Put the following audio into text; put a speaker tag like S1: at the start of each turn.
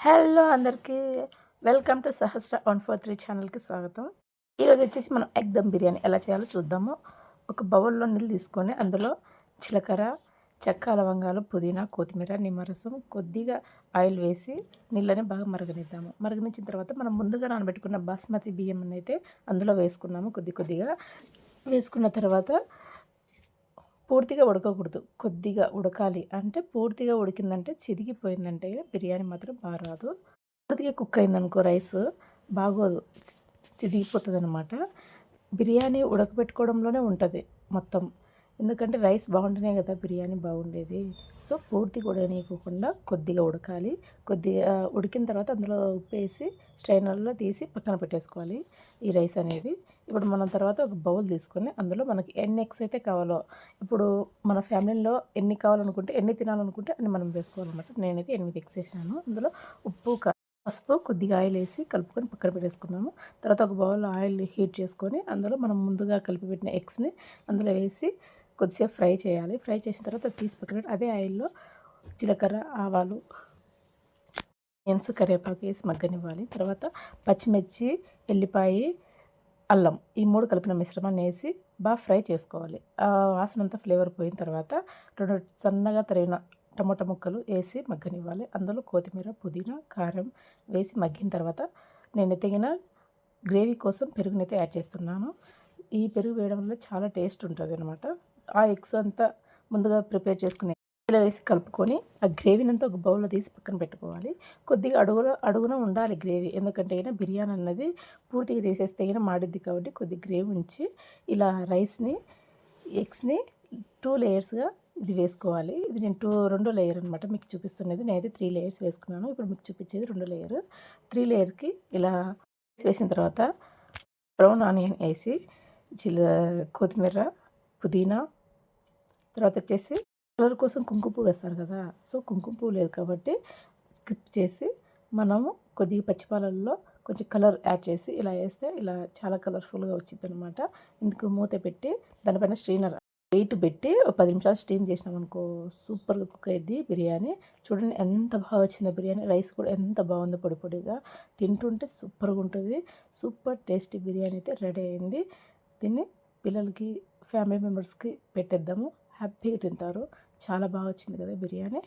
S1: Hello అందరికీ welcome to సహస్ర 143 ఛానల్కి స్వాగతం. ఈరోజు వచ్చేసి మనం ఎగ్ దమ్ బిర్యానీ ఎలా చేయాలో చూద్దాము. ఒక బౌల్లో నీళ్ళు తీసుకొని అందులో జీలకర్ర, చెక్క, లవంగాలు, పుదీనా, కొత్తిమీర, నిమ్మరసం, కొద్దిగా ఆయిల్ వేసి నీళ్ళని బాగా మరగనిద్దాము. మరగనిచ్చిన తర్వాత మనం ముందుగా నానబెట్టుకున్న బాస్మతి బియ్యం అయితే అందులో వేసుకున్నాము. కొద్దిగా వేసుకున్న తర్వాత పూర్తిగా ఉడకకూడదు, కొద్దిగా ఉడకాలి. అంటే పూర్తిగా ఉడికిందంటే చిరిగిపోయిందంటే బిర్యానీ మాత్రం బాగా రాదు. పూర్తిగా కుక్ అయిందనుకో రైస్ బాగోదు, చిరిగిపోతుంది అనమాట. బిర్యానీ ఉడకబెట్టుకోవడంలోనే ఉంటుంది మొత్తం. ఎందుకంటే రైస్ బాగుంటేనే కదా బిర్యానీ బాగుండేది. సో పూర్తిగా ఉడకనీయకుండా కొద్దిగా ఉడకాలి. కొద్దిగా ఉడికిన తర్వాత అందులో ఉప్పు వేసి స్ట్రైనర్లో తీసి పక్కన పెట్టేసుకోవాలి ఈ రైస్ అనేది. ఇప్పుడు మనం తర్వాత ఒక బౌల్ తీసుకొని అందులో మనకి ఎన్ని ఎగ్స్ అయితే కావాలో, ఇప్పుడు మన ఫ్యామిలీలో ఎన్ని కావాలనుకుంటే ఎన్ని తినాలనుకుంటే అన్ని మనం వేసుకోవాలన్నమాట. నేనైతే 8 ఎగ్స్ వేసాను. అందులో ఉప్పు, పసుపు, కొద్దిగా ఆయిల్ వేసి కలుపుకొని పక్కన పెట్టేసుకున్నాము. తర్వాత ఒక బౌల్లో ఆయిల్ హీట్ చేసుకొని అందులో మనం ముందుగా కలిపి పెట్టిన ఎగ్స్ని అందులో వేసి కొద్దిసేపు ఫ్రై చేయాలి. ఫ్రై చేసిన తర్వాత తీసి పక్కన అదే ఆయిల్లో జీలకర్ర, ఆవాలు, ఆనియన్స్, కరివేపాకు వేసి మగ్గనివ్వాలి. తర్వాత పచ్చిమిర్చి, ఎల్లిపాయ, అల్లం ఈ 3 కలిపిన మిశ్రమాన్ని వేసి బాగా ఫ్రై చేసుకోవాలి. ఆ వాసన అంతా ఫ్లేవర్ పోయిన తర్వాత 2 సన్నగా తరిగిన టమోటా ముక్కలు వేసి మగ్గనివ్వాలి. అందులో కొత్తిమీర, పుదీనా, కారం వేసి మగ్గిన తర్వాత నేను తగిన గ్రేవీ కోసం పెరుగునైతే యాడ్ చేస్తున్నాను. ఈ పెరుగు వేయడం వల్ల చాలా టేస్ట్ ఉంటుంది అనమాట. ఆ ఎగ్స్ అంతా ముందుగా ప్రిపేర్ చేసుకుని ఇలా వేసి కలుపుకొని ఆ గ్రేవీని అంతా ఒక బౌల్లో తీసి పక్కన పెట్టుకోవాలి. కొద్దిగా అడుగున ఉండాలి గ్రేవీ, ఎందుకంటే అయినా బిర్యానీ అన్నది పూర్తిగా తీసేస్తే అయినా మాడిద్ది. కాబట్టి కొద్ది గ్రేవీ ఉంచి ఇలా రైస్ని, ఎగ్స్ని 2 లేయర్స్గా ఇది వేసుకోవాలి. ఇది నేను 2 లేయర్ అనమాట మీకు చూపిస్తున్నది. నేనైతే 3 లేయర్స్ వేసుకున్నాను. ఇప్పుడు మీకు చూపించేది 2 లేయర్. 3 లేయర్కి ఇలా వేసిన తర్వాత బ్రౌన్ ఆనియన్ వేసి కొత్తిమీర, పుదీనా, తర్వాత వచ్చేసి కలర్ కోసం కుంకుమ పువ్వు వేస్తారు కదా. సో కుంకుమ పువ్వు లేదు కాబట్టి స్కిప్ చేసి మనము కొద్దిగా పచ్చిపాలల్లో కొంచెం కలర్ యాడ్ చేసి ఇలా వేస్తే ఇలా చాలా కలర్ఫుల్గా వచ్చింది అనమాట. ఇందుకు మూత పెట్టి దానిపైన స్ట్రీనర్ వెయిట్ పెట్టి ఒక 10 నిమిషాలు స్టీమ్ చేసినాం అనుకో సూపర్గా కుక్ అయ్యింది బిర్యానీ. చూడండి ఎంత బాగా వచ్చిందో బిర్యానీ. రైస్ కూడా ఎంత బాగుందో, పొడి పొడిగా తింటుంటే సూపర్గా ఉంటుంది. సూపర్ టేస్టీ బిర్యానీ అయితే రెడీ అయింది. దీన్ని పిల్లలకి, ఫ్యామిలీ మెంబర్స్కి పెట్టేద్దాము, హ్యాపీగా తింటారు. చాలా బాగా వచ్చింది కదా బిర్యానీ.